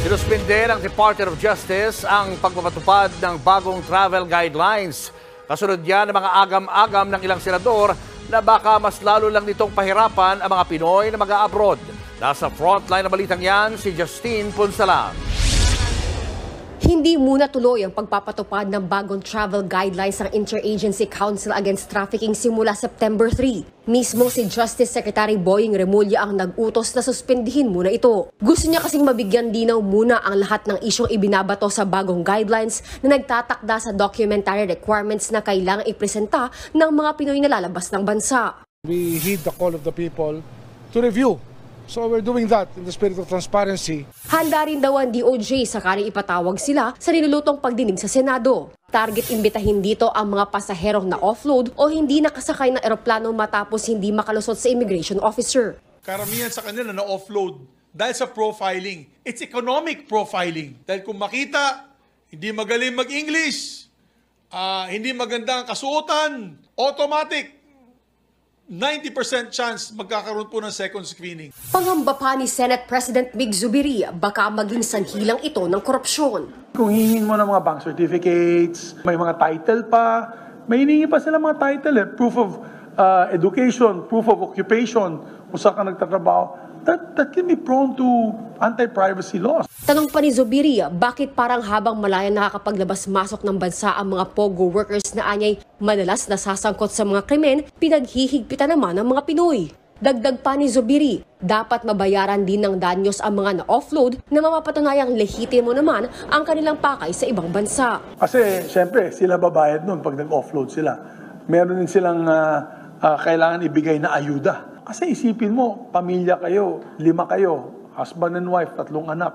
Sinuspinde ng Department of Justice ang pagpapatupad ng bagong travel guidelines. Kasunod yan ng mga agam-agam ng ilang senador na baka mas lalo lang nitong pahirapan ang mga Pinoy na mag-a-abroad. Nasa frontline na balitang yan si Justine Punsalan. Hindi muna tuloy ang pagpapatupad ng bagong travel guidelines ng Interagency Council Against Trafficking simula September 3. Mismo si Justice Secretary Boying Remulla ang nag-utos na suspindihin muna ito. Gusto niya kasing mabigyan linaw muna ang lahat ng isyong ibinabato sa bagong guidelines na nagtatakda sa documentary requirements na kailangang ipresenta ng mga Pinoy na lalabas ng bansa. We heed the call of the people to review. So we're doing that in the spirit of transparency. Handa rin daw ang DOJ sakaling ipatawag sila sa nilulutong pagdinig sa Senado. Target imbitahin dito ang mga pasaherong na offload o hindi nakasakay ng eroplano matapos hindi makalusot sa immigration officer. Karamihan sa kanila na offload dahil sa profiling. It's economic profiling. Dahil kung makita, hindi magaling mag-English, hindi maganda ang kasuotan, automatic. 90% chance magkakaroon po ng second screening. Pangamba pa ni Senate President Mig Zubiri, baka maging sanhilang ito ng korupsyon. Kung hihingin mo ng mga bank certificates, may mga title pa, may hiningi pa sila mga title proof of education, proof of occupation, kung saan ka nagtatrabaho. That can be prone to anti-privacy laws. Tanong pa ni Zubiri, bakit parang habang malaya nakakapaglabas-masok ng bansa ang mga POGO workers na anyay madalas nasasangkot sa mga krimen, pinaghihigpitan naman ng mga Pinoy. Dagdag pa ni Zubiri, dapat mabayaran din ng danyos ang mga na-offload na mapapatunayang lehitimo naman ang kanilang pakay sa ibang bansa. Kasi siyempre sila babayad nun pag nag-offload sila. Meron din silang kailangan ibigay na ayuda. Kasi isipin mo, pamilya kayo, 5 kayo, husband and wife, 3 anak.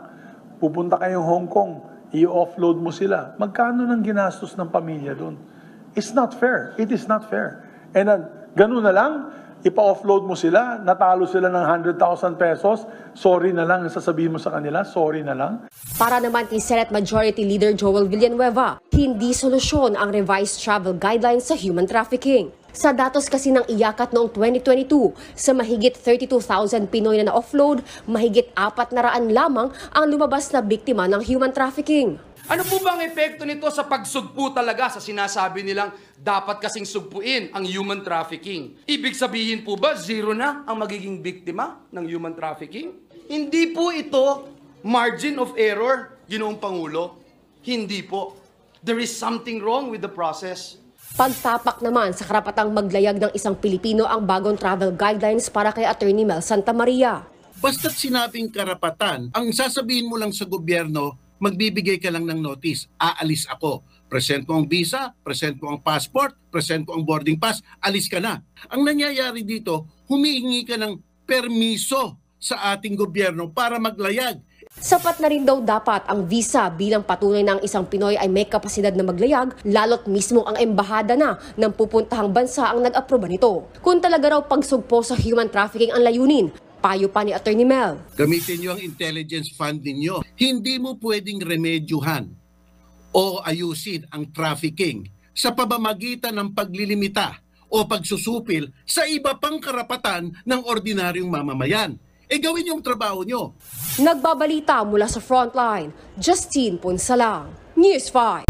Pupunta kayong Hong Kong, i-offload mo sila. Magkano nang ginastos ng pamilya doon? It's not fair. It is not fair. And ganun na lang, ipa-offload mo sila, natalo sila ng 100,000 pesos, sorry na lang, sasabihin mo sa kanila, sorry na lang. Para naman kay Senate Majority Leader Joel Villanueva, hindi solusyon ang revised travel guidelines sa human trafficking. Sa datos kasi ng IACAT noong 2022, sa mahigit 32,000 Pinoy na na-offload, mahigit 400 lamang ang lumabas na biktima ng human trafficking. Ano po ba ang epekto nito sa pagsugpo talaga sa sinasabi nilang dapat kasing sugpuin ang human trafficking? Ibig sabihin po ba zero na ang magiging biktima ng human trafficking? Hindi po ito margin of error, Ginoong Pangulo. Hindi po. There is something wrong with the process. Pagtapak naman sa karapatang maglayag ng isang Pilipino ang bagong travel guidelines para kay Attorney Mel Santamaria. Basta't sinabing karapatan, ang sasabihin mo lang sa gobyerno, magbibigay ka lang ng notice, aalis ako. Present mo ang visa, present mo ang passport, present mo ang boarding pass, alis ka na. Ang nangyayari dito, humihingi ka ng permiso sa ating gobyerno para maglayag. Sapat na rin daw dapat ang visa bilang patunay na ang isang Pinoy ay may kapasidad na maglayag, lalo't mismo ang embahada na ng pupuntahang bansa ang nag-aproba nito. Kung talaga raw pagsugpo sa human trafficking ang layunin, payo pa ni Attorney Mel. Gamitin nyo ang intelligence fund ninyo. Hindi mo pwedeng remedyuhan o ayusin ang trafficking sa pamamagitan ng paglilimita o pagsusupil sa iba pang karapatan ng ordinaryong mamamayan. Gawin yung trabaho nyo. Nagbabalita mula sa frontline, Justine Punsalan, News 5.